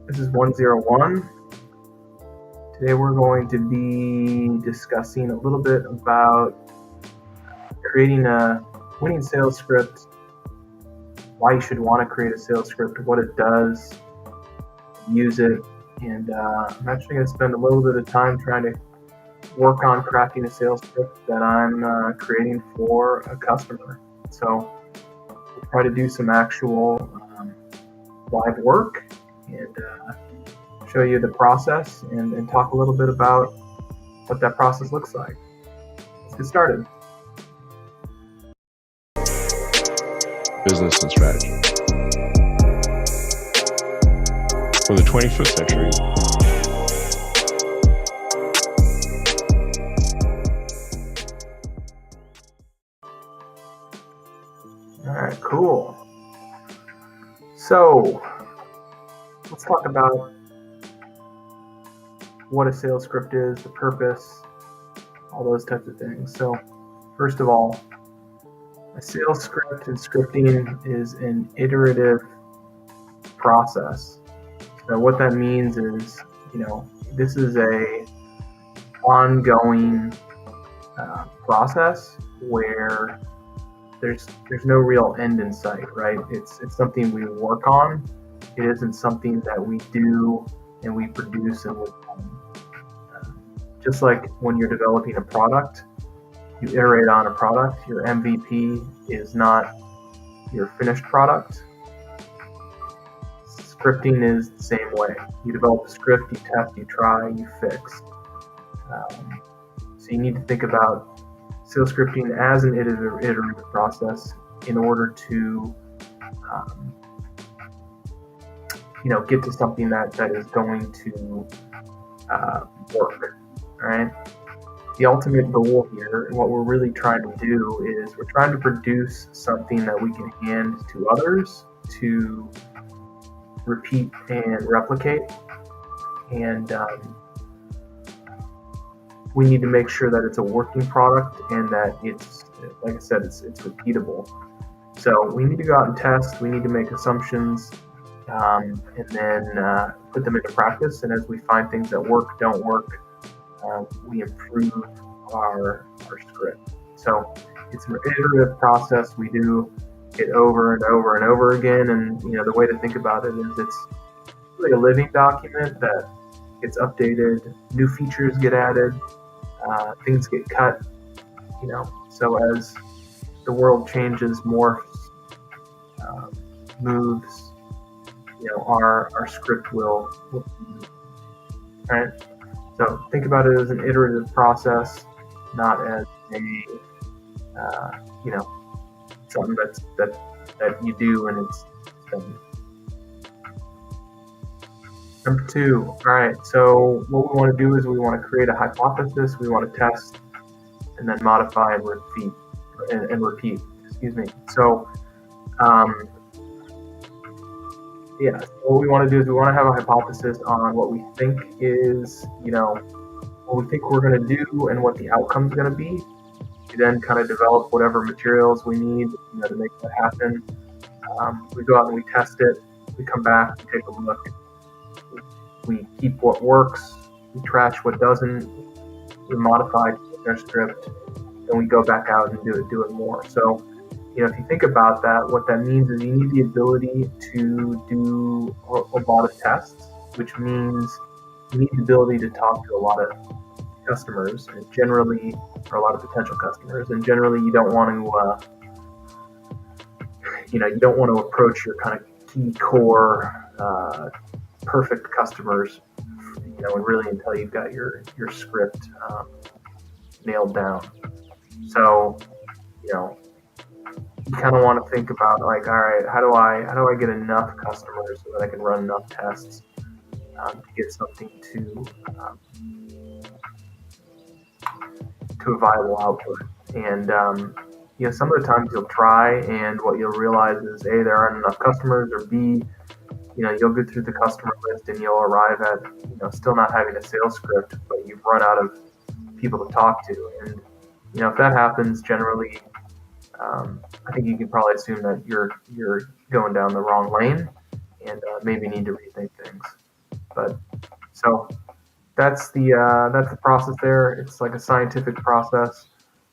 This is 101. Today we're going to be discussing a little bit about creating a winning sales script, why you should want to create a sales script, what it does, use it, and I'm actually going to spend a little bit of time trying to work on crafting a sales script that I'm creating for a customer. So we'll try to do some actual live work and show you the process and talk a little bit about what that process looks like. Let's get started. Business and strategy. For the 21st century, All right, cool. So let's talk about what a sales script is, the purpose, all those types of things. So first of all, a sales script and scripting is an iterative process. So what that means is, this is a ongoing process where there's no real end in sight, right? It's something we work on. It isn't something that we do and we produce and we're done. Just like when you're developing a product, you iterate on a product. Your MVP is not your finished product. Scripting is the same way. You develop a script, you test, you try, you fix. So you need to think about sales scripting as an iterative process in order to get to something that is going to work. All right. The ultimate goal here, and what we're really trying to do, is we're trying to produce something that we can hand to others to repeat and replicate. And we need to make sure that it's a working product and that it's, like I said, it's repeatable. So we need to go out and test. We need to make assumptions, and then put them into practice. And as we find things that work, don't work, we improve our script. So it's an iterative process. We do it over and over and over again. And the way to think about it is it's really a living document that gets updated, new features get added, things get cut. So as the world changes, morphs, moves, our script will move. Right? So think about it as an iterative process, not as a something that you do and it's done. Number 2. All right. So what we want to do is we want to create a hypothesis. We want to test and then modify and repeat. Excuse me. So what we want to do is we want to have a hypothesis on what we think is, what we think we're going to do and what the outcome is going to be. We then kind of develop whatever materials we need, to make that happen. We go out and we test it. We come back, we take a look. We keep what works. We trash what doesn't. We modify our script. Then we go back out and do it more. So, if you think about that, what that means is you need the ability to do a lot of tests, which means you need the ability to talk to a lot of customers, and generally, or a lot of potential customers, and generally you don't want to approach your kind of key core perfect customers, and really until you've got your script nailed down. So, you kind of want to think about like, all right, how do I get enough customers so that I can run enough tests to get something to a viable output. And some of the times you'll try, and what you'll realize is A, there aren't enough customers, or B, you'll go through the customer list and you'll arrive at still not having a sales script, but you've run out of people to talk to. And if that happens, generally I think you can probably assume that you're going down the wrong lane and maybe need to rethink things. But so that's the process there. It's like a scientific process.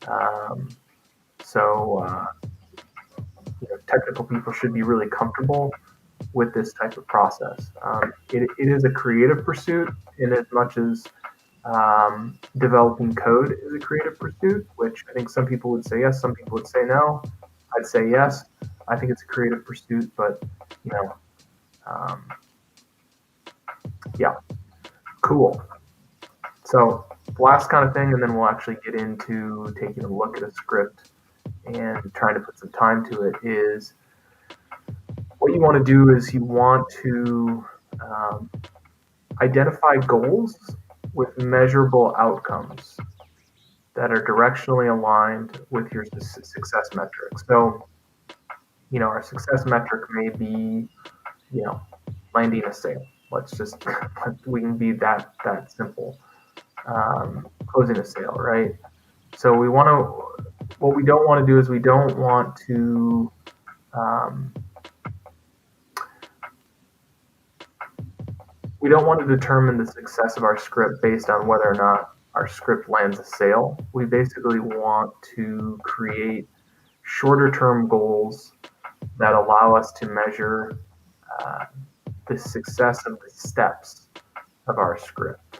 Um, technical people should be really comfortable with this type of process. It is a creative pursuit in as much as developing code is a creative pursuit, which I think some people would say yes, some people would say no. I'd say yes. I think it's a creative pursuit, but yeah, cool. So the last kind of thing, and then we'll actually get into taking a look at a script and trying to put some time to it, is what you want to do is you want to identify goals with measurable outcomes that are directionally aligned with your success metrics. So, our success metric may be, landing a sale. We can be that simple. Closing a sale, right? So what we don't want to do is we don't want to determine the success of our script based on whether or not our script lands a sale. We basically want to create shorter term goals that allow us to measure the success of the steps of our script.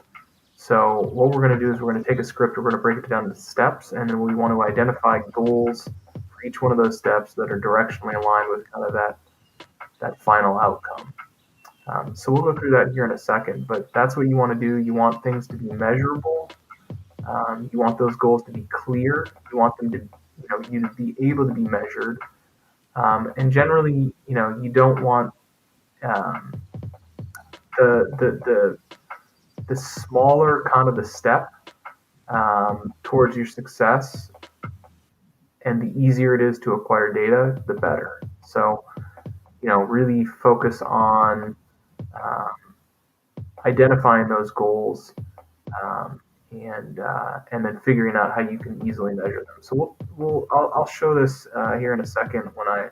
So what we're going to do is we're going to take a script, we're going to break it down into steps, and then we want to identify goals for each one of those steps that are directionally aligned with kind of that final outcome. So we'll go through that here in a second, but that's what you want to do. You want things to be measurable. You want those goals to be clear. You want them to, you to be able to be measured. And generally, you don't want the smaller kind of the step towards your success, and the easier it is to acquire data, the better. So, really focus on identifying those goals and then figuring out how you can easily measure them. So I'll show this here in a second when I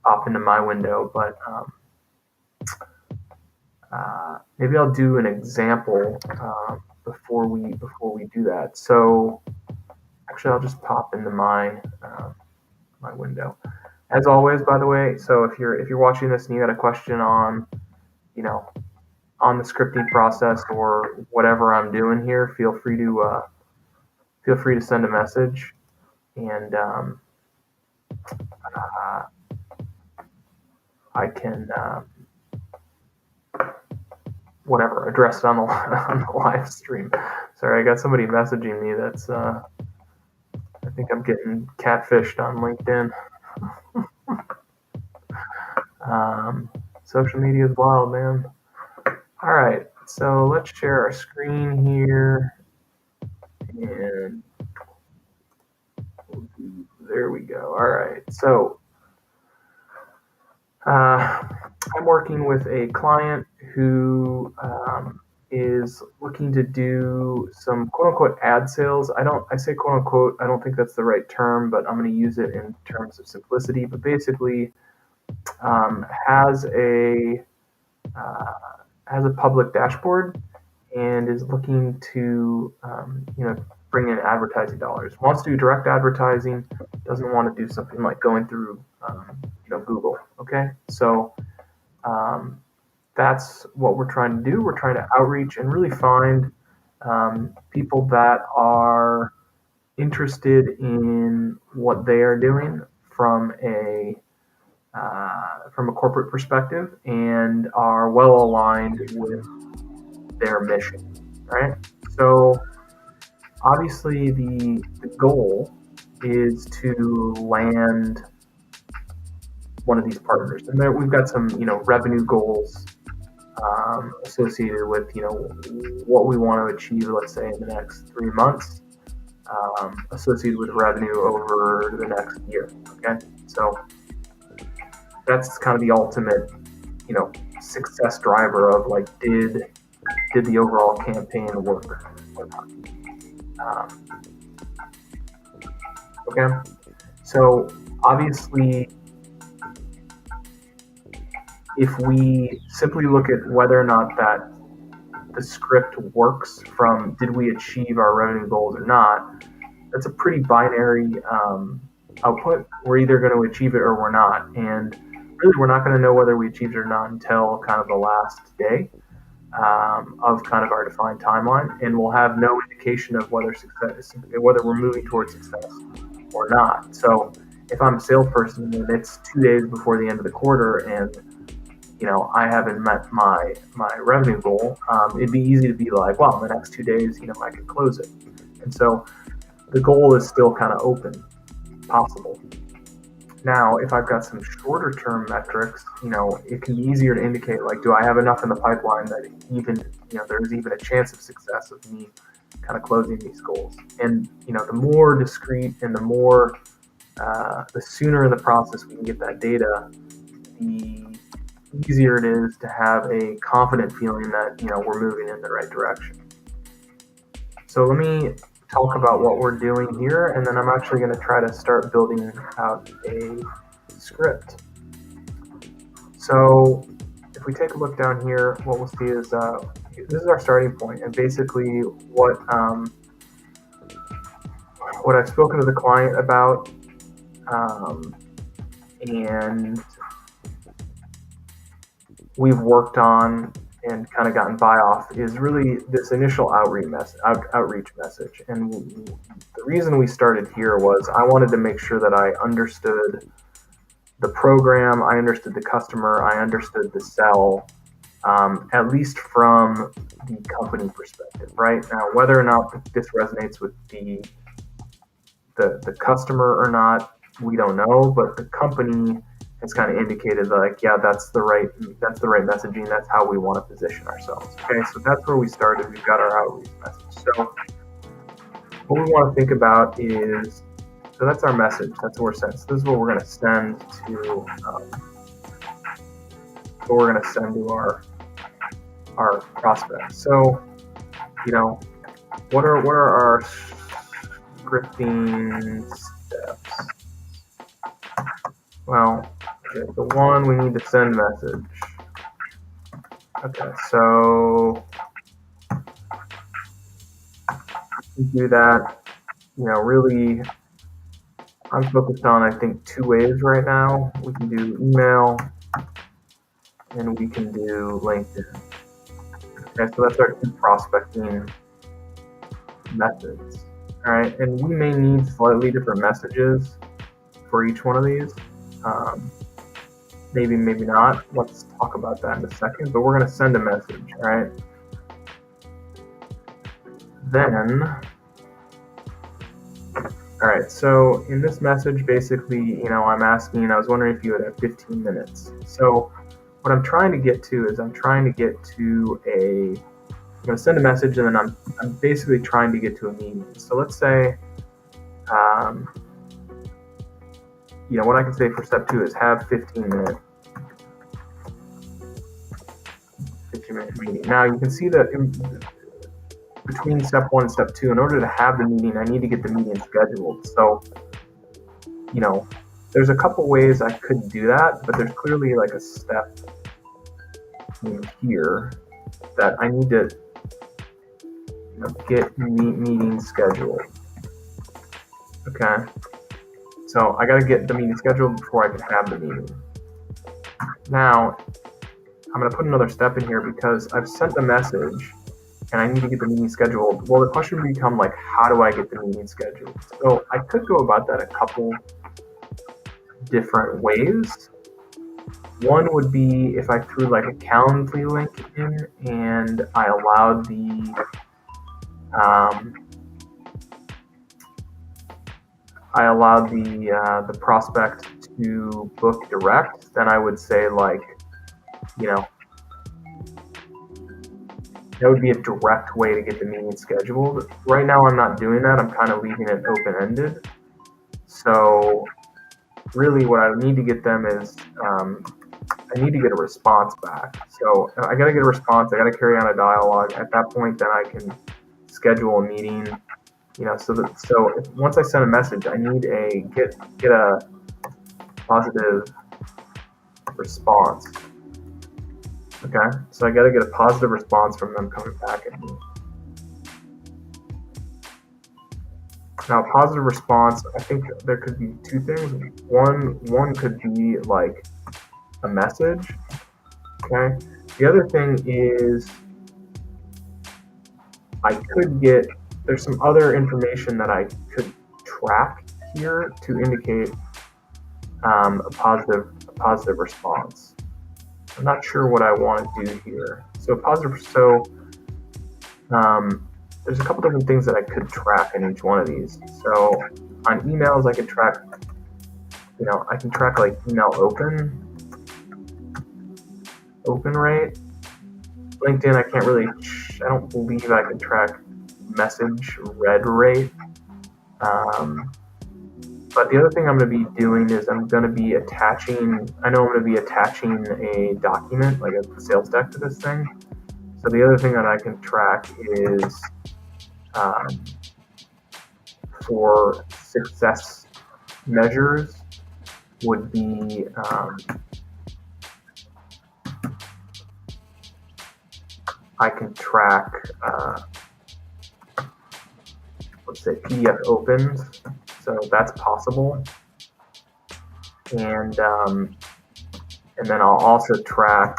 pop into my window, but maybe I'll do an example before we do that. So actually, I'll just pop into my window. As always, by the way, so if you're watching this and you got a question on on the scripting process or whatever I'm doing here, feel free to send a message, and I can address it on the live stream. Sorry, I got somebody messaging me that's I think I'm getting catfished on LinkedIn. Social media is wild, man. All right, so let's share our screen here, and there we go. All right, so I'm working with a client who is looking to do some quote-unquote ad sales. I say quote-unquote, I don't think that's the right term, but I'm going to use it in terms of simplicity. But basically, has a public dashboard and is looking to bring in advertising dollars. Wants to do direct advertising, doesn't want to do something like going through Google. Okay, so that's what we're trying to do. We're trying to outreach and really find people that are interested in what they are doing from a corporate perspective and are well aligned with their mission, right? So obviously the goal is to land one of these partners, and there we've got some revenue goals associated with what we want to achieve, let's say in the next 3 months, associated with revenue over the next year. Okay, so that's kind of the ultimate success driver of like did the overall campaign work or not. Okay, so obviously if we simply look at whether or not that the script works from did we achieve our revenue goals or not, that's a pretty binary output. We're either going to achieve it or we're not. And really, we're not going to know whether we achieved it or not until kind of the last day of kind of our defined timeline. And we'll have no indication of whether we're moving towards success or not. So if I'm a salesperson and it's 2 days before the end of the quarter and I haven't met my revenue goal, it'd be easy to be like, well, in the next 2 days, I could close it. And so the goal is still kind of open, possible. Now, if I've got some shorter term metrics, it can be easier to indicate, like, do I have enough in the pipeline that even, there's even a chance of success of me kind of closing these goals. And, the more discrete and the sooner in the process we can get that data, the easier it is to have a confident feeling that we're moving in the right direction. So let me talk about what we're doing here, and then I'm actually going to try to start building out a script. So if we take a look down here, what we'll see is this is our starting point, and basically what I've spoken to the client about, and we've worked on and kind of gotten buy-off is really this initial outreach message. And the reason we started here was I wanted to make sure that I understood the program, I understood the customer, I understood the sell, at least from the company perspective, right? Now, whether or not this resonates with the customer or not, we don't know, but the company has kind of indicated like, yeah, that's the right messaging. That's how we want to position ourselves. Okay, so that's where we started. We've got our outreach message. So what we want to think about is, so that's our message. That's what we're sending. So this is what we're going to send to, our prospects. So, what are our scripting steps? Well, the one, we need to send message. Okay, so we do that, really, I'm focused on, I think, 2 ways right now. We can do email and we can do LinkedIn. Okay, so that's our 2 prospecting methods. All right, and we may need slightly different messages for each one of these. Maybe not. Let's talk about that in a second, but we're going to send a message, all right? Then, all right, so in this message, basically, I'm asking, I was wondering if you would have 15 minutes. So what I'm trying to get to is I'm going to send a message, and then I'm basically trying to get to a meeting. So let's say, what I can say for step 2 is have 15 minute meeting. Now you can see that between step 1 and step 2, in order to have the meeting, I need to get the meeting scheduled. So, there's a couple ways I could do that, but there's clearly like a step in here that I need to get meeting scheduled. Okay. So I got to get the meeting scheduled before I can have the meeting. Now, I'm going to put another step in here because I've sent a message and I need to get the meeting scheduled. Well, the question would become like, how do I get the meeting scheduled? So I could go about that a couple different ways. One would be if I threw like a Calendly link in and I allowed the prospect to book direct. Then I would say like, that would be a direct way to get the meeting scheduled. Right now I'm not doing that. I'm kind of leaving it open-ended. So really what I need to get them is, I need to get a response back. So I got to get a response. I got to carry on a dialogue. At that point, then I can schedule a meeting. So once I send a message, I need get a positive response. Okay, so I got to get a positive response from them coming back at me. Now, positive response, I think there could be two things. One could be like a message. Okay. The other thing is there's some other information that I could track here to indicate a positive response. I'm not sure what I want to do here. So there's a couple different things that I could track in each one of these. So on emails, I can track like email open rate. LinkedIn, I don't believe I can track message read rate. But the other thing I'm going to be doing is I'm going to be attaching a document, like a sales deck to this thing. So the other thing that I can track is for success measures would be I can track let's say PDF opens, so that's possible, and then I'll also track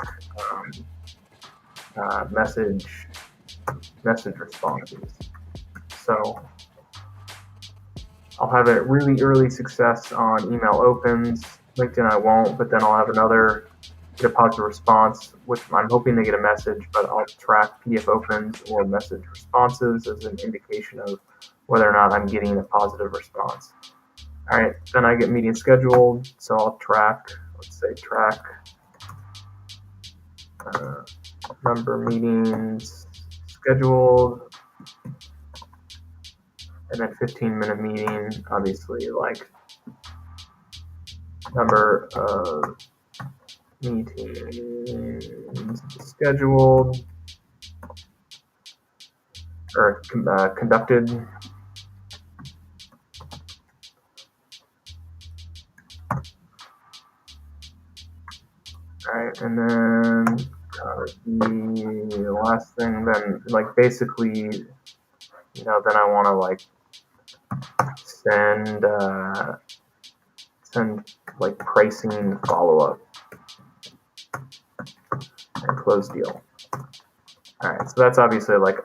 message responses. So I'll have a really early success on email opens. LinkedIn I won't, but then I'll have get a positive response, which I'm hoping they get a message, but I'll track PDF opens or message responses as an indication of whether or not I'm getting a positive response. All right, then I get meeting scheduled, so I'll track number meetings scheduled, and then 15-minute meeting, obviously, like number of meetings scheduled or conducted. All right, and then the last thing, then like basically, then I want to like send like pricing follow-up and close deal. All right, so that's obviously like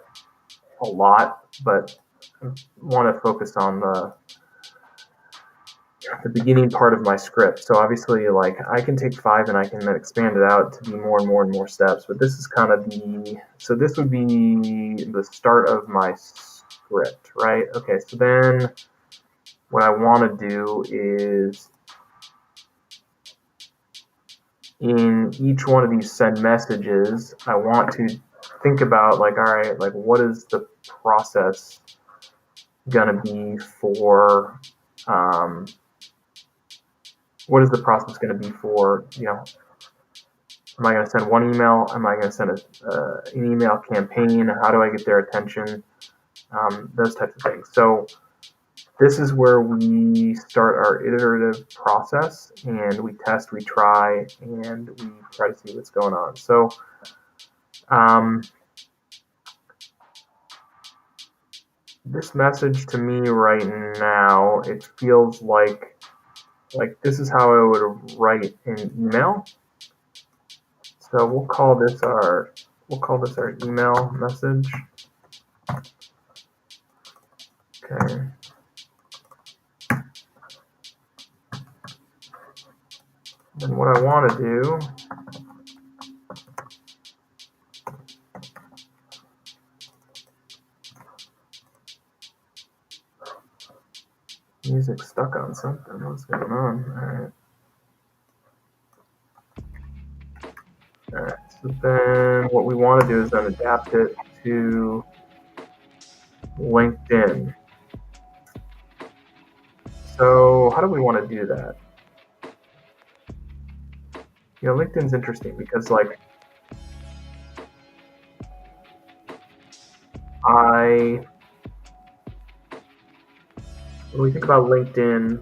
a lot, but I want to focus on the beginning part of my script. So obviously, like I can take 5 and I can then expand it out to be more and more and more steps. But this is kind of this would be the start of my script, right? Okay, so then what I want to do is in each one of these send messages, I want to think about like, all right, like what is the process gonna be for what is the process going to be for, am I going to send one email? Am I going to send an email campaign? How do I get their attention? Those types of things. So this is where we start our iterative process, and we test, we try, and we try to see what's going on. So this message to me right now, it feels like this is how I would write an email. So we'll call this our email message. Okay. Then what I want to do music stuck on something. What's going on? All right. So then what we want to do is then adapt it to LinkedIn. So how do we want to do that? LinkedIn's interesting because like when we think about LinkedIn,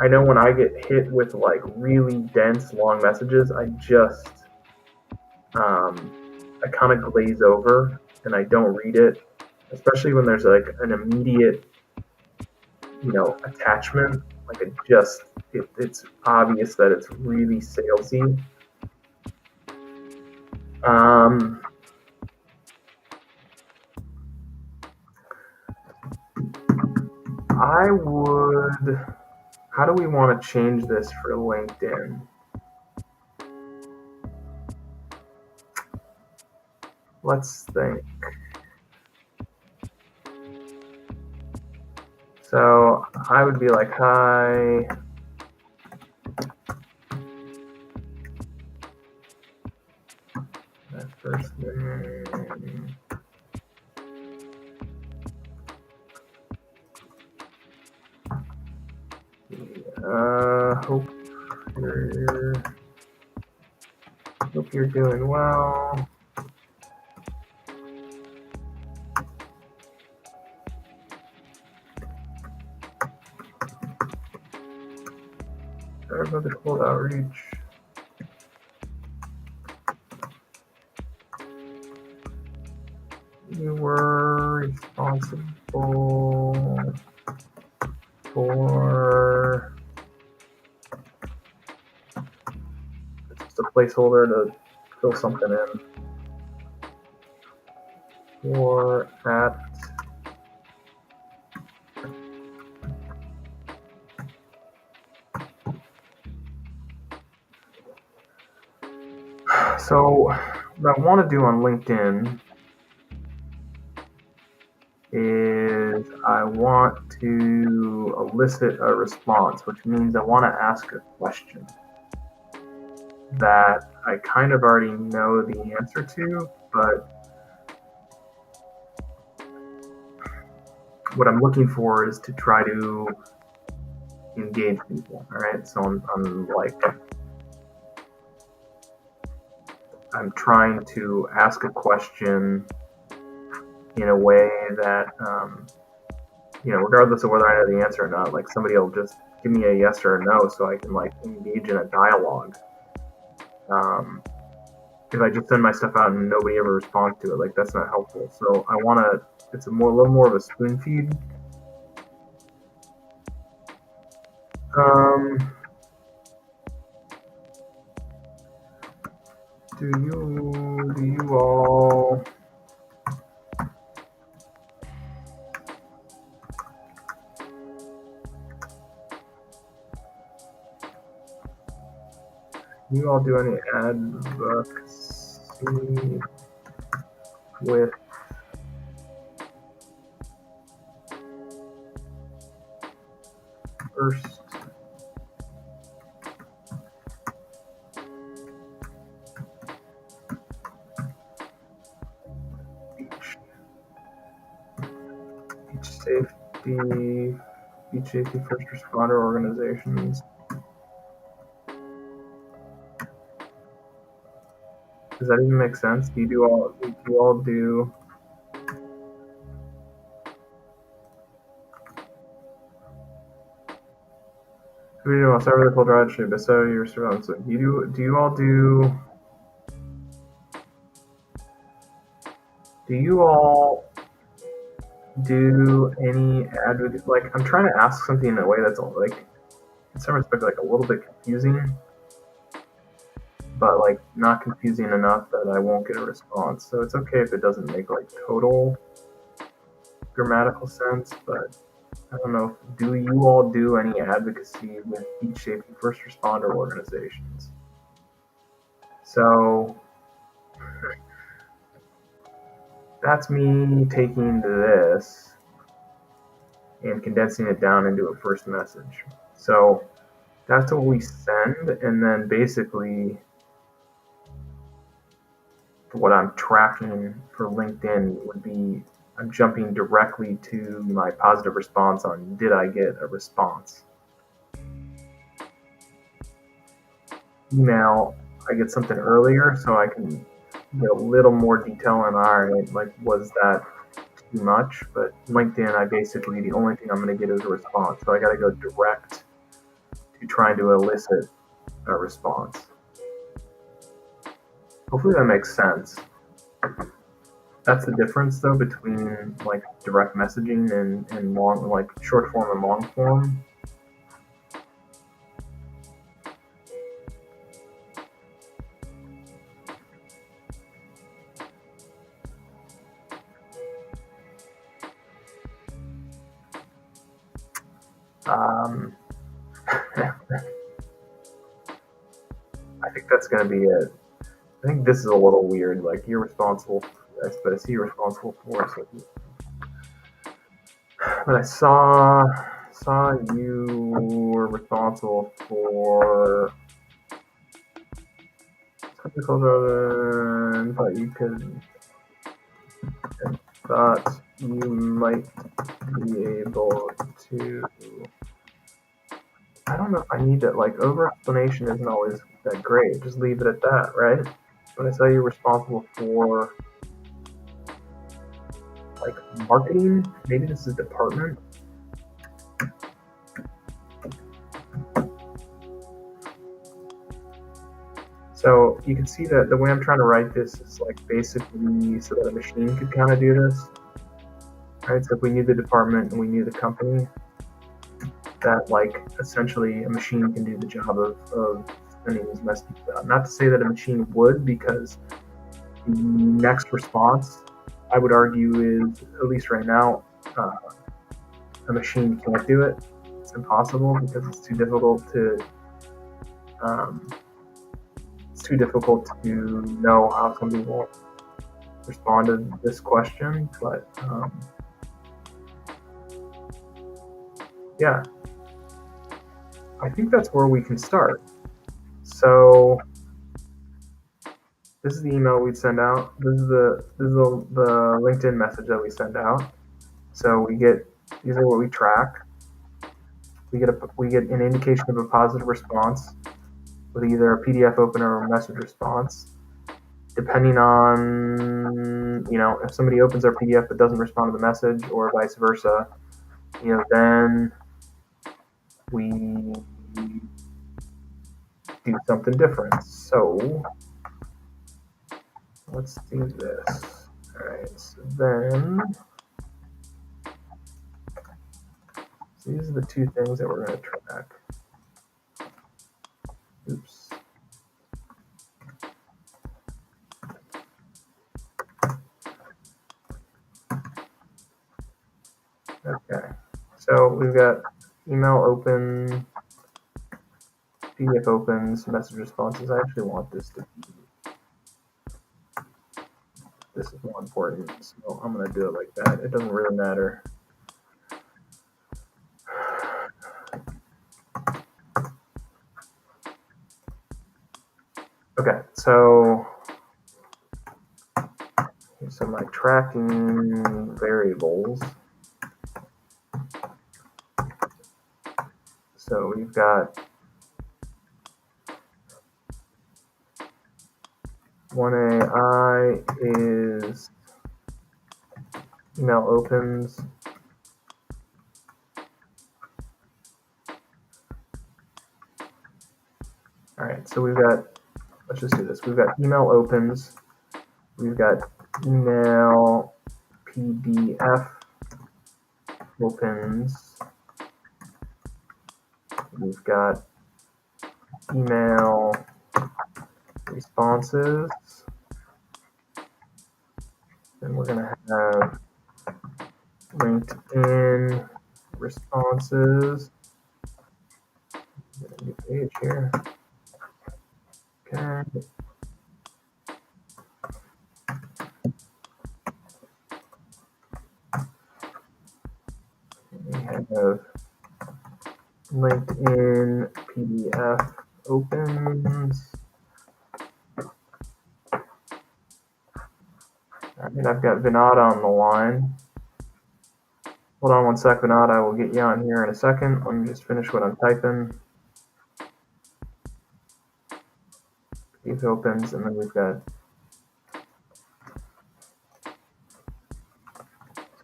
I know when I get hit with like really dense, long messages, I kind of glaze over and I don't read it, especially when there's like an immediate, attachment. Like it's obvious that it's really salesy. How do we want to change this for LinkedIn? Let's think. So I would be like, hi. That first name. Hope you're doing well. Sorry about the cold outreach. You were responsible for just a placeholder to fill something in. Or at So what I want to do on LinkedIn is I want to elicit a response, which means I want to ask a question that I kind of already know the answer to, but what I'm looking for is to try to engage people. All right, so I'm trying to ask a question in a way that, regardless of whether I know the answer or not, like somebody will just give me a yes or a no so I can like engage in a dialogue. If I just send my stuff out and nobody ever responds to it, like that's not helpful. So I want to, it's a little more of a spoon feed. Do you all do any advocacy with first beach safety first responder organizations? Does that even make sense? Do you all do I'll start with the full drive stream, but so your surveillance. Do you all do any advocate? Like, I'm trying to ask something in a way that's like, in some respect, like a little bit confusing, but like not confusing enough that I won't get a response. So it's okay if it doesn't make like total grammatical sense, but I don't know. Do you all do any advocacy with beach safety first responder organizations? So that's me taking this and condensing it down into a first message. So that's what we send, and then basically what I'm tracking for LinkedIn would be I'm jumping directly to my positive response on did I get a response. Email, I get something earlier, so I can get a little more detail on like was that too much? But LinkedIn, I basically the only thing I'm going to get is a response, so I got to go direct to trying to elicit a response. Hopefully that makes sense. That's the difference, though, between like direct messaging and long, like short form and long form. I think that's going to be it. I think this is a little weird. Like, you're responsible for this, but I see you're responsible for it. But I saw you were responsible for technical and thought you might be able to. I don't know if I need to, like, over explanation isn't always that great. Just leave it at that, right? But I saw you're responsible for, like, marketing. Maybe this is department. So you can see that the way I'm trying to write this is like basically so that a machine could kind of do this. Right? So if we knew the department and we knew the company, that like essentially a machine can do the job of sending these messages out. Not to say that a machine would, because the next response, I would argue, is, at least right now, a machine can't do it. It's impossible because it's too difficult to know how somebody will respond to this question. But yeah, I think that's where we can start. So this is the email we'd send out. This is the LinkedIn message that we send out. So we get, these are what we track. We get an indication of a positive response with either a PDF opener or a message response. Depending on, if somebody opens our PDF but doesn't respond to the message, or vice versa, then we do something different. So let's do this. All right, so then these are the two things that we're going to track. Oops. Okay, so we've got email open, PDF opens, message responses. I actually want this to be, this is more important, so I'm going to do it like that. It doesn't really matter. Okay, so here's some like tracking variables. So we've got 1AI is email opens. All right, so we've got, let's just do this. We've got email opens. We've got email PDF opens. We've got email responses. Then we're going to have LinkedIn responses. Get a new page here. Okay. We have LinkedIn PDF opens. All right, I've got Vinod on the line. Hold on one sec, Vinod. I will get you on here in a second. Let me just finish what I'm typing. PDF opens, and then we've got,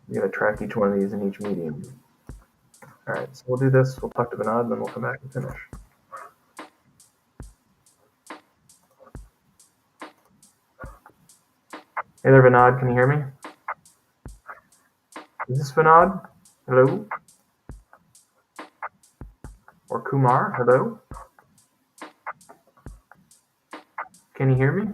we got to track each one of these in each meeting. All right, so we'll do this. We'll talk to Vinod, and then we'll come back and finish. Hey there, Vinod. Can you hear me? Is this Vinod? Hello? Or Kumar? Hello? Can you hear me?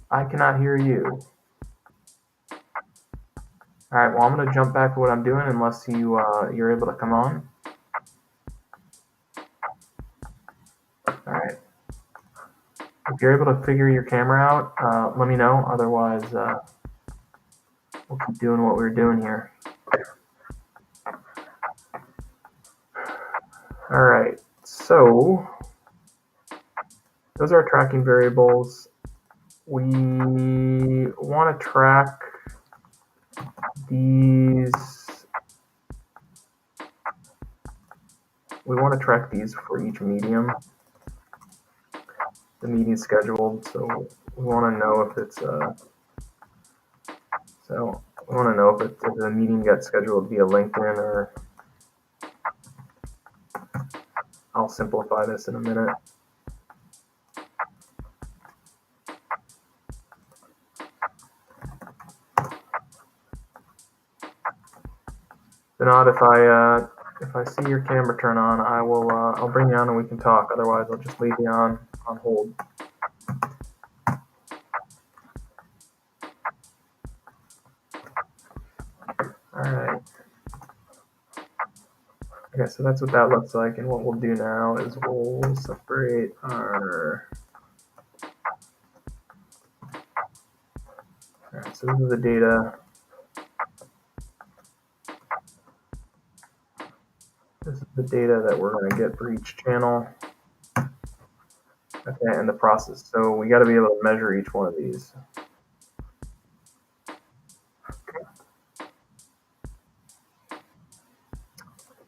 I cannot hear you. All right, well, I'm going to jump back to what I'm doing unless you're able to come on. All right. If you're able to figure your camera out, let me know. Otherwise, we'll keep doing what we're doing here. All right, so those are our tracking variables. We want to track these. We want to track these for each medium. The meeting's scheduled, so we want to know if it's so we want to know if the meeting gets scheduled via LinkedIn, or I'll simplify this in a minute. Vinod, if I see your camera turn on, I'll bring you on and we can talk. Otherwise, I'll just leave you on hold. All right. Okay, so that's what that looks like, and what we'll do now is we'll separate our. All right, so this is the data. This is the data that we're going to get for each channel. Okay, and the process. So we got to be able to measure each one of these.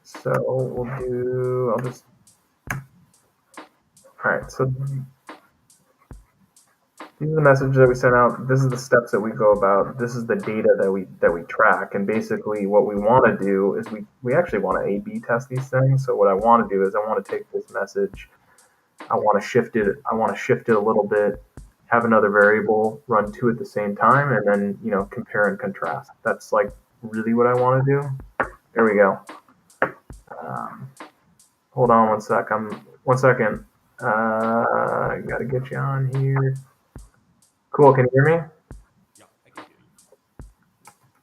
So I'll just, all right, so these are the messages that we sent out. This is the steps that we go about. This is the data that we track. And basically what we want to do is we actually want to A/B test these things. So what I want to do is I want to take this message, I want to shift it a little bit, have another variable, run two at the same time, and then, compare and contrast. That's like really what I want to do. There we go. Hold on one second. I gotta get you on here. Cool. Can you hear me? Yeah,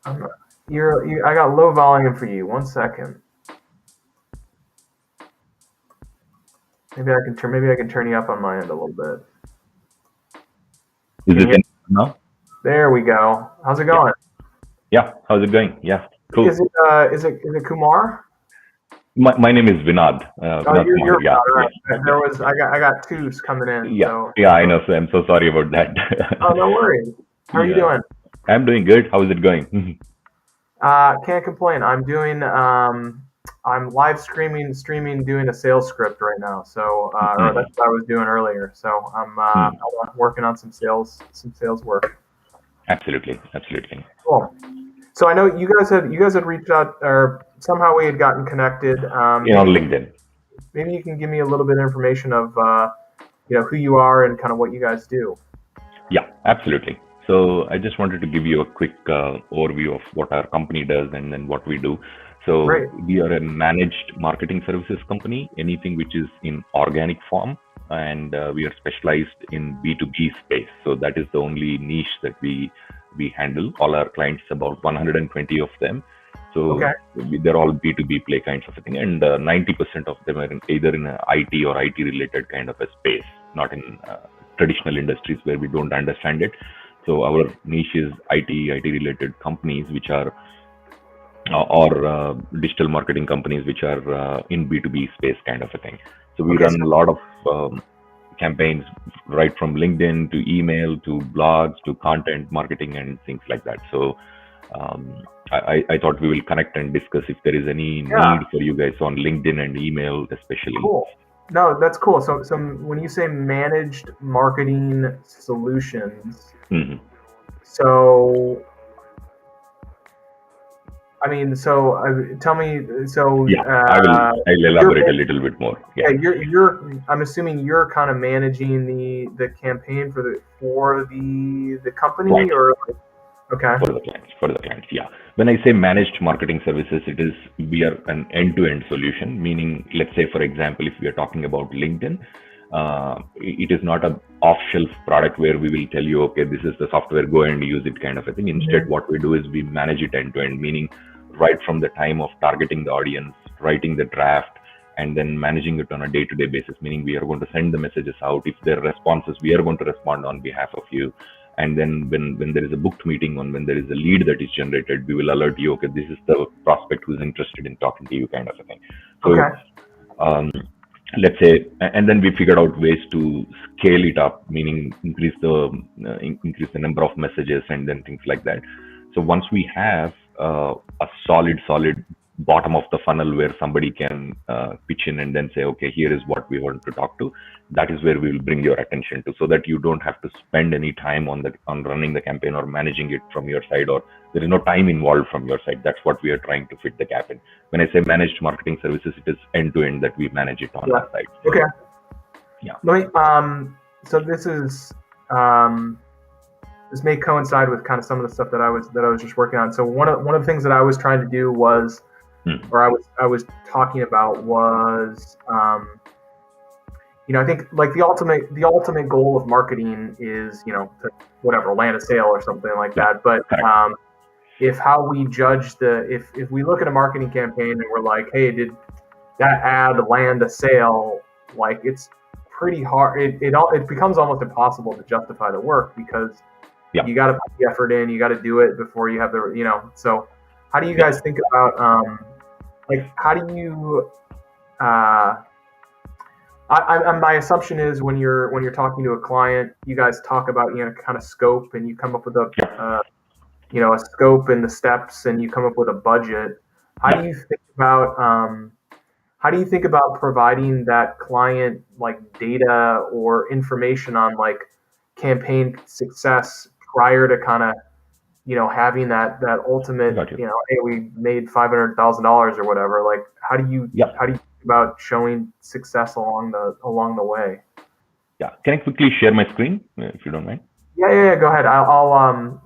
I can hear you. I got low volume for you. 1 second. Maybe I can turn you up on my end a little bit. Is it now? There we go. How's it going? Yeah. How's it going? Yeah. Cool. Is it Kumar? My name is Vinod. Vinod you're Kumar. Yeah. right. I got twos coming in. Yeah. So. Yeah. I know. So I'm so sorry about that. Oh, no worries. How are you doing? I'm doing good. How is it going? Can't complain. I'm doing. I'm live streaming, doing a sales script right now. So, or that's what I was doing earlier. So I'm working on some sales work. Absolutely. Cool. So I know you guys had reached out, or somehow we had gotten connected. On LinkedIn. Maybe you can give me a little bit of information of, who you are and kind of what you guys do. Yeah, absolutely. So I just wanted to give you a quick overview of what our company does and then what we do. So Great. We are a managed marketing services company, anything which is in organic form, and we are specialized in B2B space. So that is the only niche that we handle. All our clients, about 120 of them. So they're all B2B play kinds of a thing, and 90% of them are either in a IT or IT related kind of a space, not in traditional industries where we don't understand it. So our niche is IT related companies, which are or digital marketing companies which are in B2B space kind of a thing. So we run a lot of campaigns right from LinkedIn to email to blogs to content marketing and things like that. So I thought we will connect and discuss if there is any need for you guys on LinkedIn and email especially. Cool. No, that's cool. So when you say managed marketing solutions, so I mean, so tell me. So Yeah, I'll elaborate a little bit more. yeah, Yeah, you're. I'm assuming you're kind of managing the campaign for the company, right. or okay, For the clients, yeah. When I say managed marketing services, it is we are an end-to-end solution. Meaning, let's say for example, if we are talking about LinkedIn, it is not a off-shelf product where we will tell you, okay, this is the software, go and use it, kind of a thing. Instead, what we do is we manage it end-to-end. Meaning, right from the time of targeting the audience, writing the draft, and then managing it on a day-to-day basis. Meaning, we are going to send the messages out. If there are responses, we are going to respond on behalf of you. And then when there is a booked meeting, on when there is a lead that is generated, we will alert you, okay, this is the prospect who's interested in talking to you, kind of a thing. So okay, um, let's say, and then we figured out ways to scale it up, meaning increase the number of messages and then things like that. So once we have a solid bottom of the funnel where somebody can pitch in and then say, okay, here is what we want to talk to, that is where we will bring your attention to, so that you don't have to spend any time on running the campaign or managing it from your side, or there is no time involved from your side. That's what we are trying to fit the gap in. When I say managed marketing services, it is end to end that we manage it on our side. okay. Yeah. Let me. So this may coincide with kind of some of the stuff that I was just working on. So one of the things that I was trying to do was, or I was talking about was, I think like the ultimate goal of marketing is, to whatever, land a sale or something like that. But if how we judge if we look at a marketing campaign and we're like, hey, did that ad land a sale? Like, it's pretty hard. It becomes almost impossible to justify the work, because you got to put the effort in. You got to do it before you have the, So how do you guys think about, how do you, my assumption is when you're talking to a client, you guys talk about, kind of scope, and you come up with a scope and the steps, and you come up with a budget. How do you think about providing that client like data or information on like campaign success prior to kind of, having that ultimate, hey, we made $500,000 or whatever. Like, how do you think about showing success along the way? Yeah. Can I quickly share my screen, if you don't mind? Yeah. Go ahead. I'll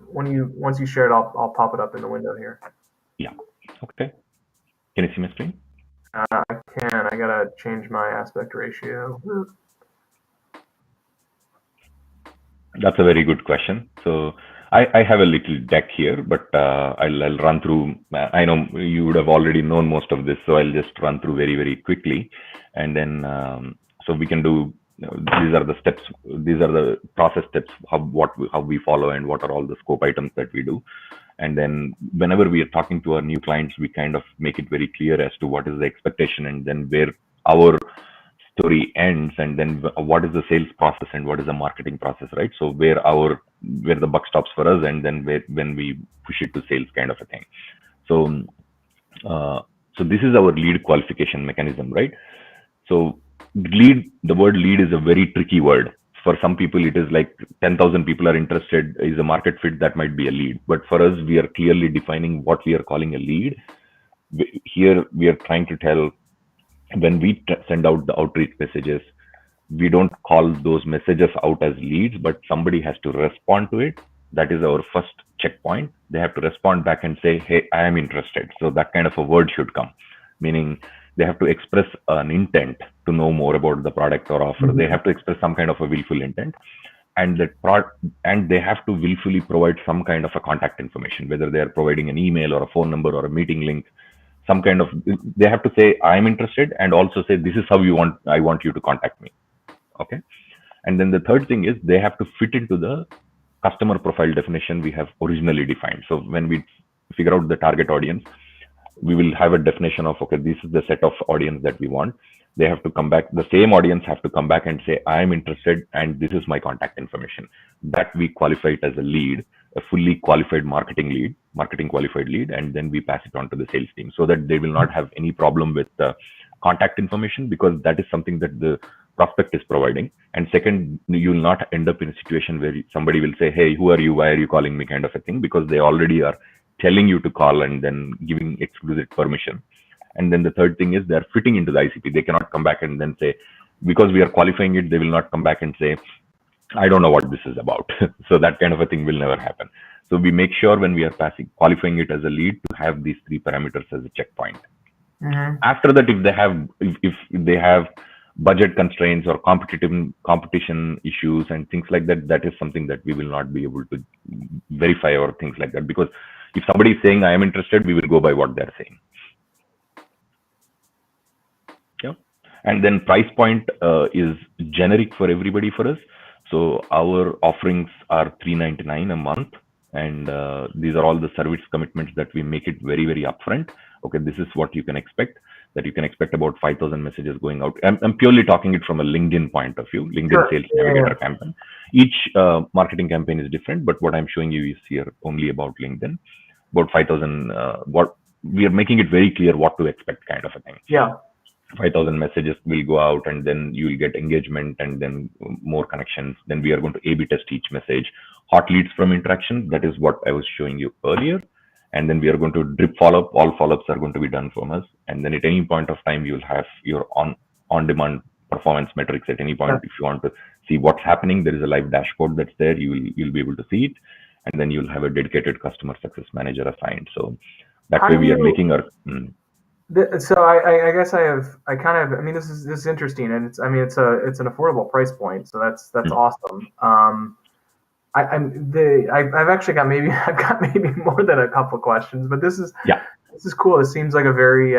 once you share it, I'll pop it up in the window here. Yeah. Okay. Can you see my screen? I can. I gotta change my aspect ratio. That's a very good question. So I have a little deck here, but I'll run through. I know you would have already known most of this, so I'll just run through very, very quickly. And then, so we can do, these are the steps, these are the process steps, how we follow, and what are all the scope items that we do. And then whenever we are talking to our new clients, we kind of make it very clear as to what is the expectation, and then where our story ends, and then what is the sales process and what is the marketing process, right? So where the buck stops for us, and then when we push it to sales, kind of a thing. So so this is our lead qualification mechanism, right? So the word lead is a very tricky word. For some people, it is like 10,000 people are interested, is a market fit, that might be a lead. But for us, we are clearly defining what we are calling a lead. Here, we are trying to tell, when we send out the outreach messages, we don't call those messages out as leads, but somebody has to respond to it. That is our first checkpoint. They have to respond back and say, hey, I am interested. So that kind of a word should come, meaning they have to express an intent to know more about the product or offer. They have to express some kind of a willful intent, and and they have to willfully provide some kind of a contact information, whether they are providing an email or a phone number or a meeting link. Some kind of, they have to say, I'm interested, and also say, this is how I want you to contact me. Okay. And then the third thing is, they have to fit into the customer profile definition we have originally defined. So when we figure out the target audience, we will have a definition of, okay, this is the set of audience that we want. They have to come back, the same audience have to come back and say, I'm interested, and this is my contact information. That we qualify it as a lead, a fully qualified marketing qualified lead, and then we pass it on to the sales team, so that they will not have any problem with the contact information, because that is something that the prospect is providing. And second, you will not end up in a situation where somebody will say, hey, who are you? Why are you calling me? Kind of a thing, because they already are telling you to call and then giving explicit permission. And then the third thing is they're fitting into the ICP. They cannot come back and then say, because we are qualifying it, they will not come back and say, I don't know what this is about. So that kind of a thing will never happen. So we make sure when we are qualifying it as a lead to have these 3 parameters as a checkpoint. After that, if they have budget constraints or competition issues and things like that, that is something that we will not be able to verify or things like that. Because if somebody is saying I am interested, we will go by what they're saying. Yeah. And then price point is generic for everybody for us. So our offerings are $399 a month. And these are all the service commitments that we make it very, very upfront. Okay, this is what you can expect, that you can expect about 5,000 messages going out. I'm purely talking it from a LinkedIn point of view, LinkedIn Sales Navigator campaign. Each marketing campaign is different, but what I'm showing you is here only about LinkedIn, about 5,000, what we are making it very clear what to expect kind of a thing. Yeah. 5,000 messages will go out and then you will get engagement and then more connections. Then we are going to A/B test each message. Hot leads from interaction, that is what I was showing you earlier. And then we are going to drip follow-up. All follow-ups are going to be done from us. And then at any point of time, you'll have your on-demand performance metrics at any point. If you want to see what's happening, there is a live dashboard that's there. You'll be able to see it. And then you'll have a dedicated customer success manager assigned. So that way we are making our... So I guess I mean, this is interesting, and it's an affordable price point. So that's awesome. I've actually got maybe more than a couple of questions, but this is cool. It seems like a very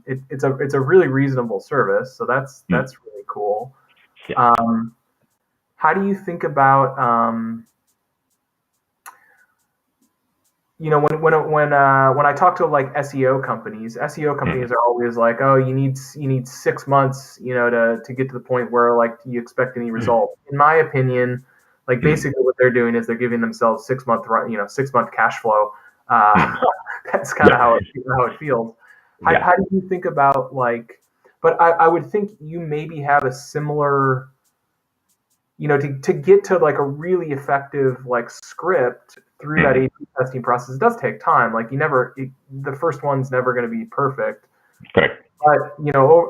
it's a really reasonable service, so that's really cool. Yeah. How do you think about when I talk to like SEO companies are always like, oh, you need 6 months, to get to the point where like you expect any result. In my opinion, like basically what they're doing is they're giving themselves 6 month cash flow. That's kind of how it feels. How do you think about like? But I would think you maybe have a similar, to get to like a really effective like script through that A/B testing process. It does take time. Like the first one's never going to be perfect. Correct. But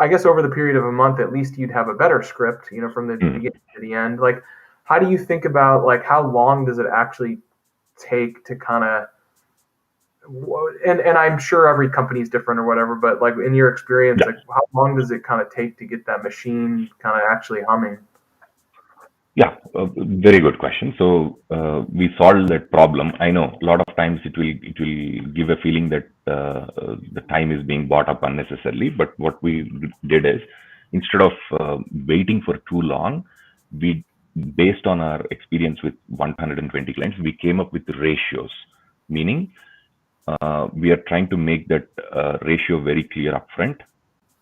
I guess over the period of a month, at least you'd have a better script. From the beginning to the end. Like, how do you think about like how long does it actually take to kind of? And I'm sure every company is different or whatever, but like in your experience, like how long does it kind of take to get that machine kind of actually humming? Yeah, very good question. So we solved that problem. I know a lot of times it will give a feeling that the time is being bought up unnecessarily. But what we did is, instead of waiting for too long, we, based on our experience with 120 clients, we came up with ratios, meaning we are trying to make that ratio very clear upfront.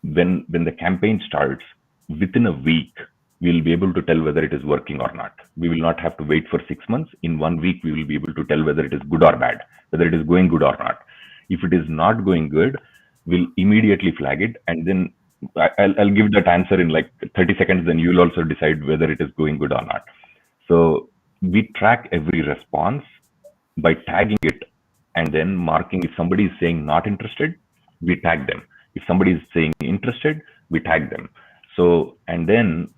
When the campaign starts, within a week, we'll be able to tell whether it is working or not. We will not have to wait for 6 months. In 1 week, we will be able to tell whether it is good or bad, whether it is going good or not. If it is not going good, we'll immediately flag it. And then I'll give that answer in like 30 seconds. Then you'll also decide whether it is going good or not. So we track every response by tagging it and then marking. If somebody is saying not interested, we tag them. If somebody is saying interested, we tag them. So, and then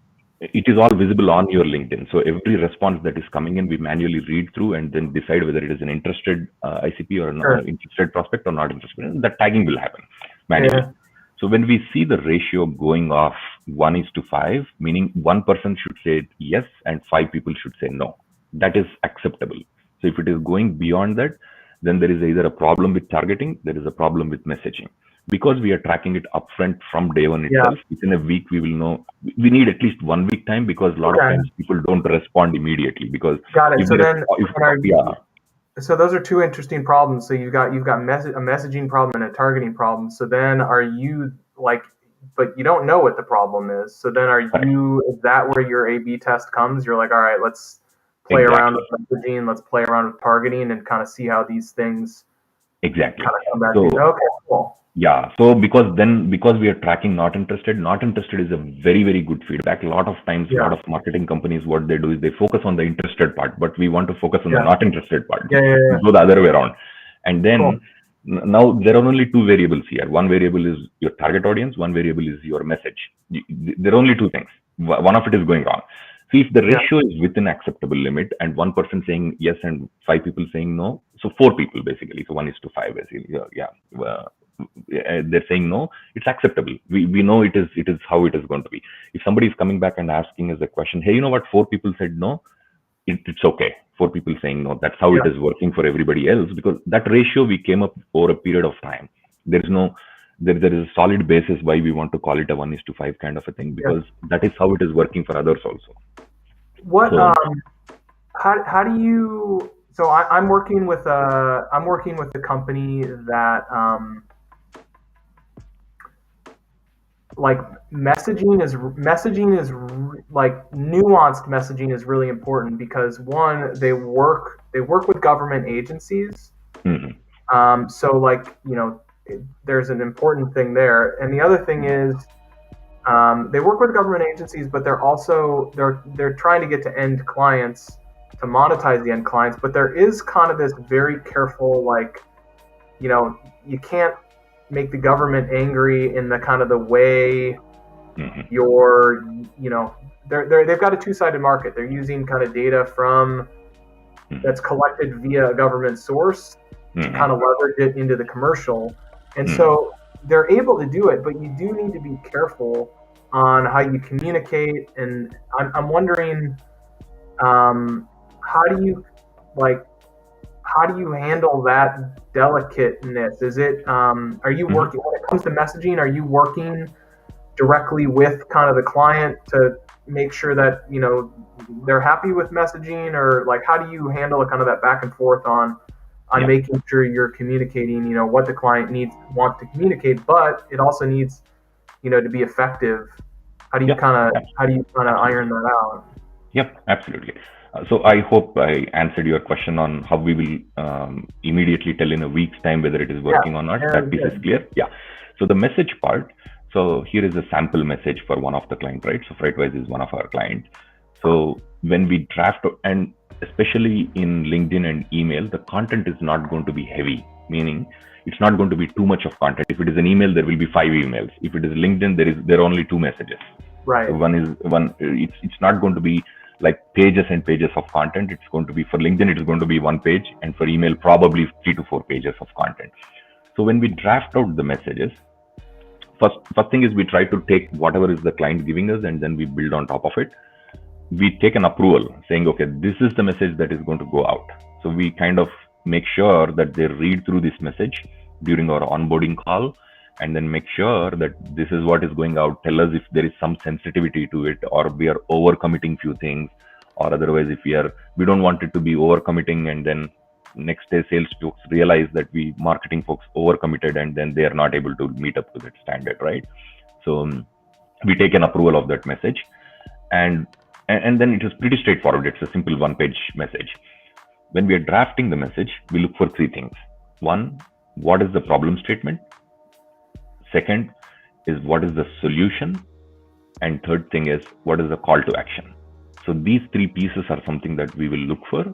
it is all visible on your LinkedIn. So every response that is coming in, we manually read through and then decide whether it is an interested ICP or an interested prospect or not interested. That tagging will happen manually. Yeah. So when we see the ratio going off 1:5, meaning one person should say yes and 5 people should say no, that is acceptable. So if it is going beyond that, then there is either a problem with targeting, there is a problem with messaging. Because we are tracking it upfront from day one itself, within a week we will know. We need at least 1 week time because a lot of times people don't respond immediately. Because got it. So those are 2 interesting problems. So you've got a messaging problem and a targeting problem. So then are you like, but you don't know what the problem is. So then is that where your A/B test comes? You're like, all right, let's play around with messaging, let's play around with targeting, and kind of see how these things kind of come back. Okay, cool. Yeah. So because we are tracking not interested is a very, very good feedback. A lot of times, a lot of marketing companies, what they do is they focus on the interested part, but we want to focus on the not interested part. Yeah. So the other way around. And then Cool. now there are only two variables here. One variable is your target audience, one variable is your message. There are only two things. One of it is going wrong. See, if the Yeah. ratio is within acceptable limit and one person saying yes and five people saying no, so four people basically, so 1:5 basically, they're saying no, it's acceptable. We know it is how it is going to be. If somebody is coming back and asking us a question, hey, you know what, four people said no, it's okay. Four people saying no, that's how Yeah. it is working for everybody else, because that ratio we came up over a period of time. There is no there is a solid basis why we want to call it a 1:5 kind of a thing, because that is how it is working for others also. What So how do you? So I'm working with a company that like messaging is like nuanced messaging is really important, because one, they work with government agencies. mhm, So like, there's an important thing there, and the other thing is they work with government agencies, but they're trying to get to end clients, to monetize the end clients. But there is kind of this very careful, like, you can't make the government angry in the kind of the way mhm, they've got a two-sided market. They're using kind of data from that's collected via a government source to mhm, kind of leverage it into the commercial. And so they're able to do it, but you do need to be careful on how you communicate. And I'm wondering, how do you handle that delicateness? Is it, are you working, when it comes to messaging, are you working directly with kind of the client to make sure that, they're happy with messaging, or like, how do you handle kind of that back and forth on Yeah. making sure you're communicating, what the client wants to communicate, but it also needs, to be effective? How do you kind of iron that out? Yep, absolutely. So I hope I answered your question on how we will immediately tell in a week's time whether it is working or not. That piece is clear. Yeah. So the message part. So here is a sample message for one of the client, right? So FreightWise is one of our clients. So when we draft, and especially in LinkedIn and email, the content is not going to be heavy, meaning it's not going to be too much of content. If it is an email, there will be 5 emails. If it is LinkedIn, there are only 2 messages. Right. So it's not going to be like pages and pages of content. It's going to be, for LinkedIn, it is going to be 1 page, and for email, probably 3 to 4 pages of content. So when we draft out the messages, first thing is we try to take whatever is the client giving us, and then we build on top of it. We take an approval saying, okay, this is the message that is going to go out. So we kind of make sure that they read through this message during our onboarding call, and then make sure that this is what is going out. Tell us if there is some sensitivity to it, or we are overcommitting few things, or otherwise if we don't want it to be overcommitting, and then next day sales folks realize that we marketing folks overcommitted, and then they are not able to meet up to that standard, right? So we take an approval of that message, and then it is pretty straightforward. It's a simple 1-page message. When we are drafting the message, we look for 3 things. 1, what is the problem statement? Second is, what is the solution? And third thing is, what is the call to action? So these 3 pieces are something that we will look for.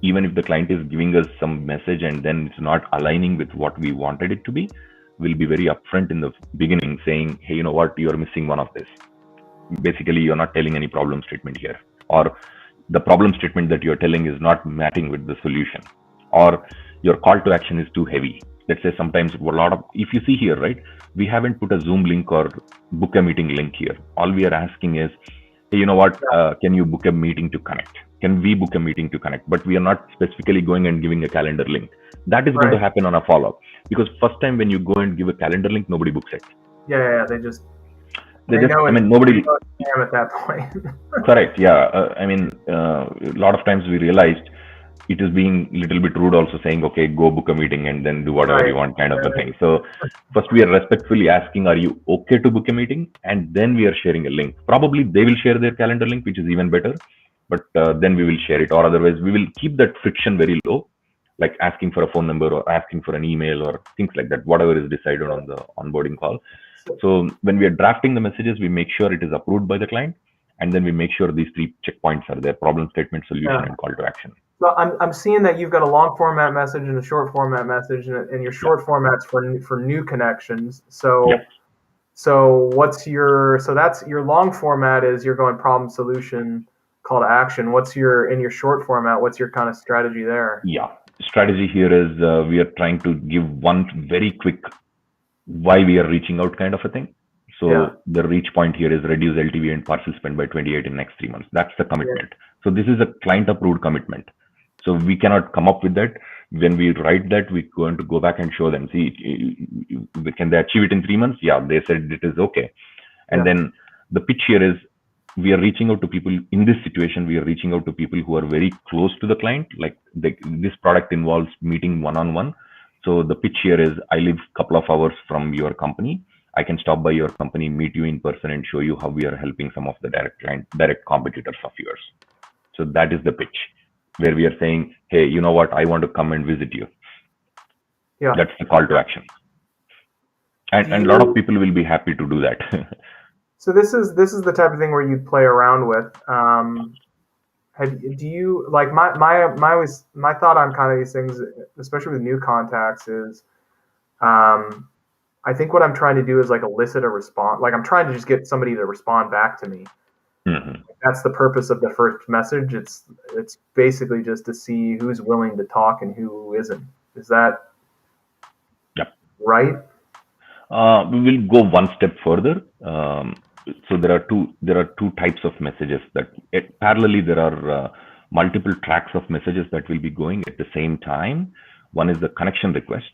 Even if the client is giving us some message and then it's not aligning with what we wanted it to be, we'll be very upfront in the beginning saying, hey, you know what, you're missing one of this. Basically, you're not telling any problem statement here, or the problem statement that you're telling is not matching with the solution, or your call to action is too heavy. Let's say sometimes if you see here, right, we haven't put a Zoom link or book a meeting link here. All we are asking is, hey, you know what, can you book a meeting to connect? Can we book a meeting to connect? But we are not specifically going and giving a calendar link. That is going to happen on a follow-up, because first time when you go and give a calendar link, nobody books it. Yeah, they know, I mean, nobody at that point. Correct. Yeah. A lot of times we realized it is being a little bit rude also, saying, okay, go book a meeting and then do whatever you want kind of a thing. So first we are respectfully asking, are you okay to book a meeting? And then we are sharing a link. Probably they will share their calendar link, which is even better, but then we will share it, or otherwise we will keep that friction very low, like asking for a phone number or asking for an email or things like that, whatever is decided on the onboarding call. So when we are drafting the messages, we make sure it is approved by the client, and then we make sure these 3 checkpoints are there: problem statement, solution, and call to action. So I'm seeing that you've got a long format message and a short format message, and your short formats for new connections. So Yeah. so what's your so that's your long format is you're going problem solution call to action. What's your in your short format? What's your kind of strategy there? Yeah. Strategy here is we are trying to give one very quick why we are reaching out kind of a thing. So Yeah. the reach point here is reduce LTV and parcel spend by 28 in next 3 months. That's the commitment. So this is a client approved commitment. So we cannot come up with that. When we write that, we're going to go back and show them. See, can they achieve it in 3 months? Yeah, they said it is okay. And Yeah. then the pitch here is we are reaching out to people in this situation. We are reaching out to people who are very close to the client. Like this product involves meeting one-on-one. So the pitch here is I live a couple of hours from your company. I can stop by your company, meet you in person, and show you how we are helping some of the direct competitors of yours. So that is the pitch, where we are saying, hey, you know what? I want to come and visit you. Yeah. That's the call to action. And a lot of people will be happy to do that. So this is the type of thing where you play around with. Do you like my thought on kind of these things, especially with new contacts, is I think what I'm trying to do is like elicit a response. Like I'm trying to just get somebody to respond back to me. Mm-hmm. That's the purpose of the first message. It's basically just to see who's willing to talk and who isn't. Is that right? We will go one step further. So there are two types of messages that parallelly there are multiple tracks of messages that will be going at the same time. One is the connection request.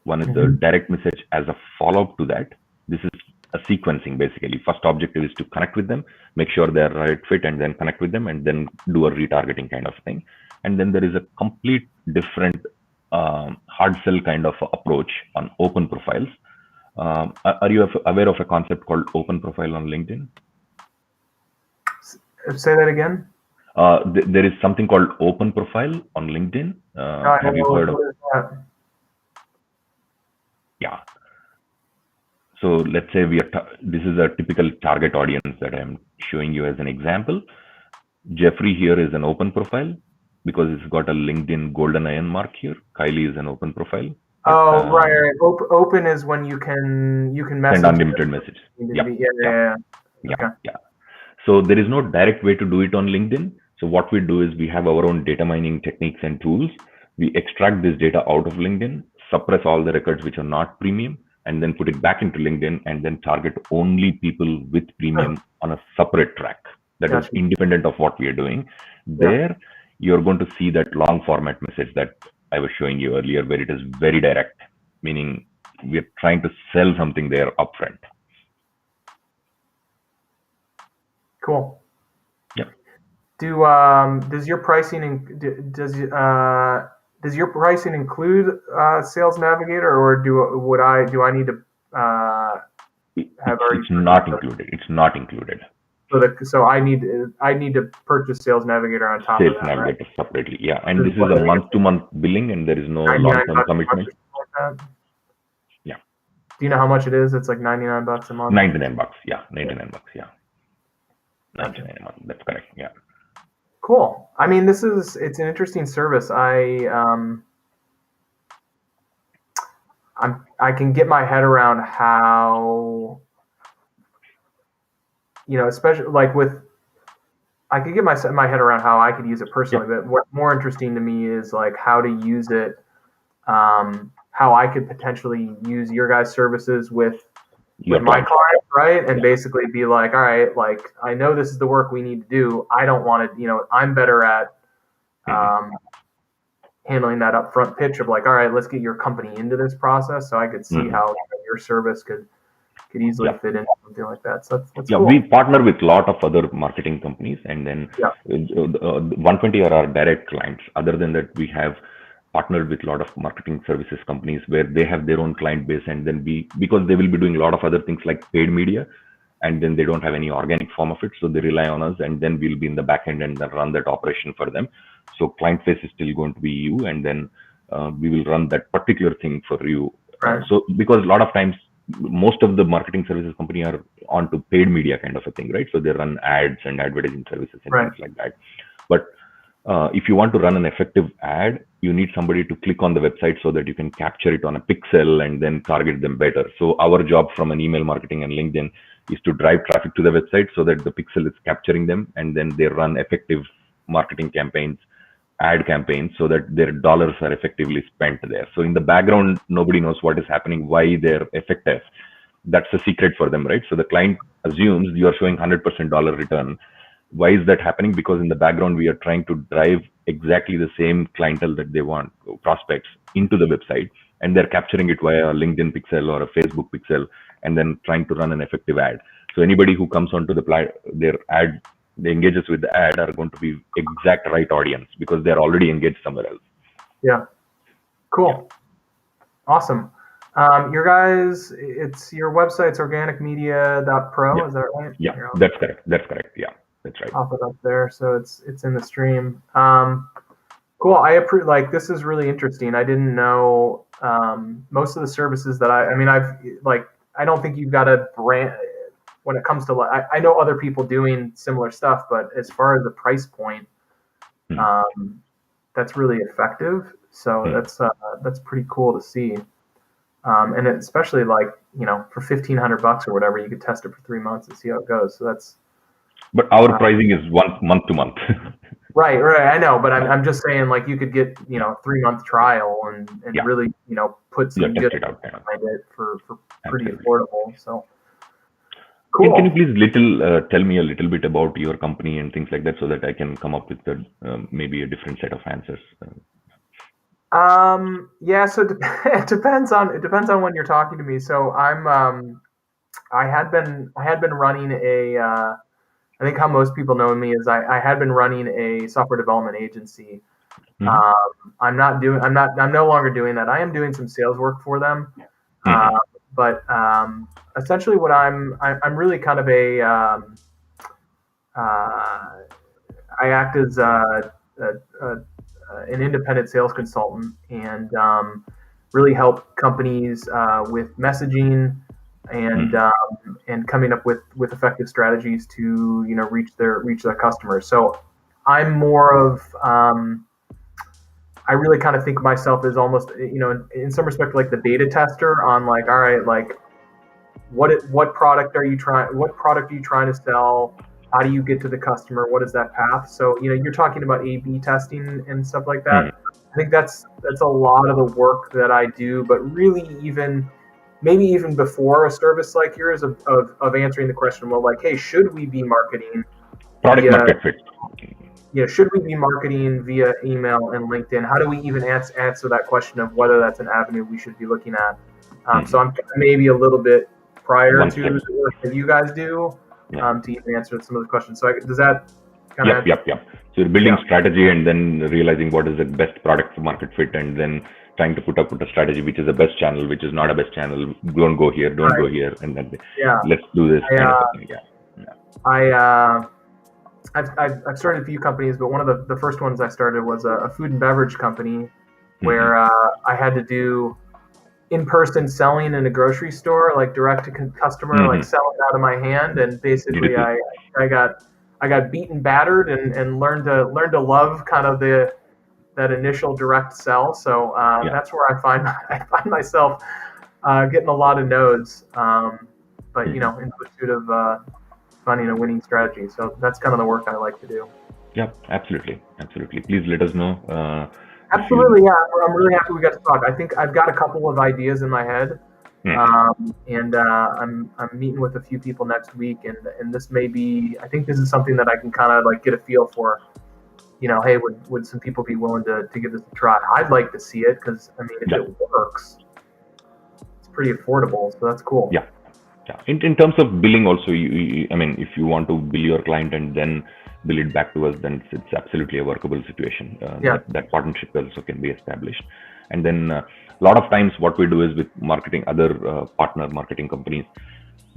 One is the direct message as a follow-up to that. This is a sequencing basically. First objective is to connect with them, make sure they're right fit, and then connect with them, and then do a retargeting kind of thing. And then there is a complete different hard sell kind of approach on open profiles. Are you aware of a concept called open profile on LinkedIn? Say that again. There is something called open profile on LinkedIn. Have you heard of that? Yeah. So let's say this is a typical target audience that I'm showing you as an example. Jeffrey here is an open profile because it's got a LinkedIn golden iron mark here. Kylie is an open profile. Oh, right. Open is when you can message. Send unlimited messages. Yeah. So there is no direct way to do it on LinkedIn. So what we do is we have our own data mining techniques and tools. We extract this data out of LinkedIn, suppress all the records which are not premium, and then put it back into LinkedIn and then target only people with premium on a separate track that is independent of what we are doing. There, you're going to see that long format message that I was showing you earlier, where it is very direct, meaning we're trying to sell something there upfront. Cool. Yeah. Does your pricing does your pricing include Sales Navigator, or do I need to have already? It's not included. It's not included. So I need to purchase Sales Navigator on top Sales of that, Navigator right? separately, yeah. And this is a month-to-month billing, and there is no long-term commitment. Yeah. Do you know how much it is? It's like $99 a month. $99, yeah. $99, yeah. $99 a month. That's correct, yeah. Cool. I mean, it's an interesting service. I can get my head around how, especially like I could get my head around how I could use it personally, but what's more interesting to me is like how to use it, how I could potentially use your guys' services with my client, right? And basically be like, all right, like I know this is the work we need to do. I don't want to, I'm better at handling that upfront pitch of like, all right, let's get your company into this process. So I could see how your service could easily fit into something like that. So that's cool. We partner with a lot of other marketing companies, and then 120 are our direct clients. Other than that, we have partnered with a lot of marketing services companies where they have their own client base, and then because they will be doing a lot of other things like paid media, and then they don't have any organic form of it, so they rely on us, and then we'll be in the back end and then run that operation for them. So client face is still going to be you, and then we will run that particular thing for you. Right. So because a lot of times most of the marketing services company are onto paid media kind of a thing, right? So they run ads and advertising services and things like that. But if you want to run an effective ad, you need somebody to click on the website so that you can capture it on a pixel and then target them better. So our job from an email marketing and LinkedIn is to drive traffic to the website so that the pixel is capturing them, and then they run effective marketing campaigns, ad campaigns, so that their dollars are effectively spent there. So in the background, nobody knows what is happening, why they're effective. That's a secret for them, right? So the client assumes you are showing 100% dollar return. Why is that happening? Because in the background, we are trying to drive exactly the same clientele that they want, prospects, into the website, and they're capturing it via a LinkedIn pixel or a Facebook pixel, and then trying to run an effective ad. So anybody who comes onto their ad, they engages with the ad, are going to be exact right audience because they're already engaged somewhere else. Yeah. Cool. Awesome. Your guys, it's your website's organicmedia.pro. Yeah. Is that right? Yeah, that's correct. Yeah, that's right. Pop it up there, so it's in the stream. Cool. Like, this is really interesting. I didn't know most of the services that I don't think you've got a brand when it comes to, I know other people doing similar stuff, but as far as the price point, that's really effective. So that's pretty cool to see. And especially like, for $1,500 or whatever, you could test it for 3 months and see how it goes. So that's. But our pricing is month to month. Right. I know, but I'm just saying, like, you could get 3-month trial and really put some good behind it for pretty affordable. So cool. Can you please tell me a little bit about your company and things like that, so that I can come up with maybe a different set of answers? Yeah. So it depends on when you're talking to me. So I had been running I think how most people know me is I had been running a software development agency. I'm no longer doing that. I am doing some sales work for them. But essentially what I'm really kind of I act as an independent sales consultant and really help companies with messaging and coming up with effective strategies to reach their customers. So I'm more of I really kind of think of myself as almost in some respect like the beta tester on, like, all right, like what product are you trying to sell? How do you get to the customer? What is that path? So you're talking about A/B testing and stuff like that. I think that's a lot of the work that I do, but really maybe even before a service like yours of answering the question, well, like, hey, should we be marketing product market fit? Should we be marketing via email and LinkedIn? How do we even answer that question of whether that's an avenue we should be looking at? So I'm maybe a little bit prior to the work that you guys do to even answer some of the questions. So does that kind of... Yep. So you're building strategy and then realizing what is the best product for market fit, and then trying to put a strategy which is the best channel, which is not a best channel. Don't go here, go here, and then let's do this kind of thing. I've started a few companies, but one of the first ones I started was a food and beverage company where I had to do in-person selling in a grocery store, like direct to customer, like selling out of my hand. And basically I got beaten, battered, and learned to love kind of that initial direct sell. So that's where I find myself getting a lot of no's, but in pursuit of finding a winning strategy. So that's kind of the work I like to do. Yeah, absolutely. Please let us know. Absolutely, yeah. I'm really happy we got to talk. I think I've got a couple of ideas in my head, and I'm meeting with a few people next week, and this may be. I think this is something that I can kind of like get a feel for. Hey, would some people be willing to give this a try? I'd like to see it because if it works, it's pretty affordable, so that's cool. Yeah. In terms of billing, also, if you want to bill your client and then bill it back to us, then it's absolutely a workable situation. That partnership also can be established. And then a lot of times what we do is with other partner marketing companies,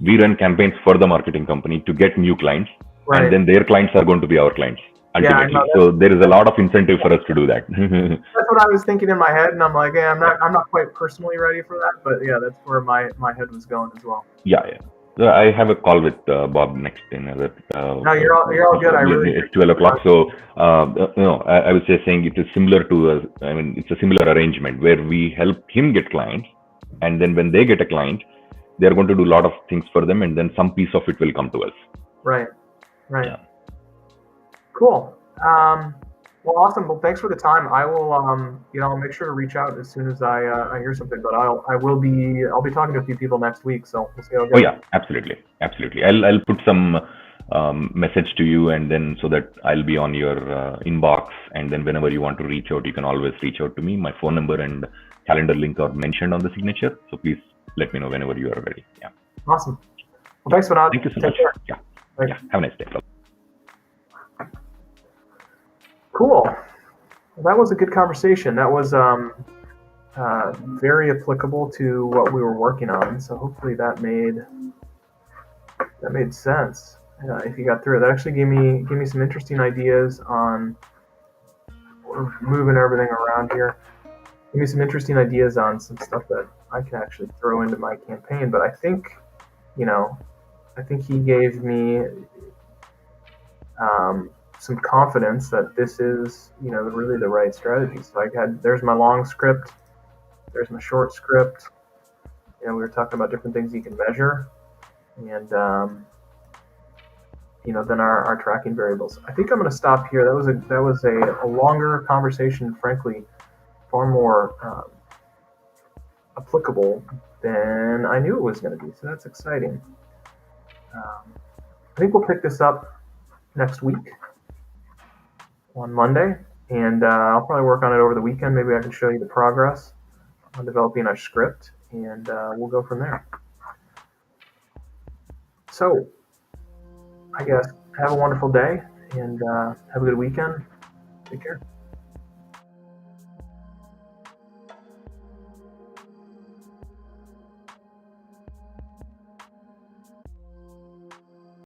we run campaigns for the marketing company to get new clients, and then their clients are going to be our clients ultimately. So there is a lot of incentive for us to do that. That's what I was thinking in my head, and I'm like, I'm not quite personally ready for that, but that's where my head was going as well. Yeah. So I have a call with Bob next in another. No, you're all good. I really It's 12 o'clock. So I was just saying it is similar to. I mean, it's a similar arrangement where we help him get clients, and then when they get a client, they're going to do a lot of things for them, and then some piece of it will come to us. Right. Yeah. Cool. Well, awesome. Well, thanks for the time. I will, I'll make sure to reach out as soon as I hear something. But I'll be talking to a few people next week, so we'll see how it goes. Oh yeah, absolutely. I'll put some message to you, and then so that I'll be on your inbox, and then whenever you want to reach out, you can always reach out to me. My phone number and calendar link are mentioned on the signature, so please let me know whenever you are ready. Yeah. Awesome. Well, thanks, Vinod. Thank you so Take much. care. Yeah. Thanks. Yeah. Have a nice day. Cool. Well, that was a good conversation. That was very applicable to what we were working on. So hopefully that made sense. If you got through it, that actually gave me some interesting ideas on. We're moving everything around here. Give me some interesting ideas on some stuff that I can actually throw into my campaign. But I think he gave me some confidence that this is, really the right strategy. So there's my long script, there's my short script. We were talking about different things you can measure, and then our tracking variables. I think I'm going to stop here. That was a longer conversation, frankly, far more applicable than I knew it was going to be. So that's exciting. I think we'll pick this up next week on Monday, and I'll probably work on it over the weekend. Maybe I can show you the progress on developing our script, and we'll go from there. So, I guess have a wonderful day, and have a good weekend. Take care.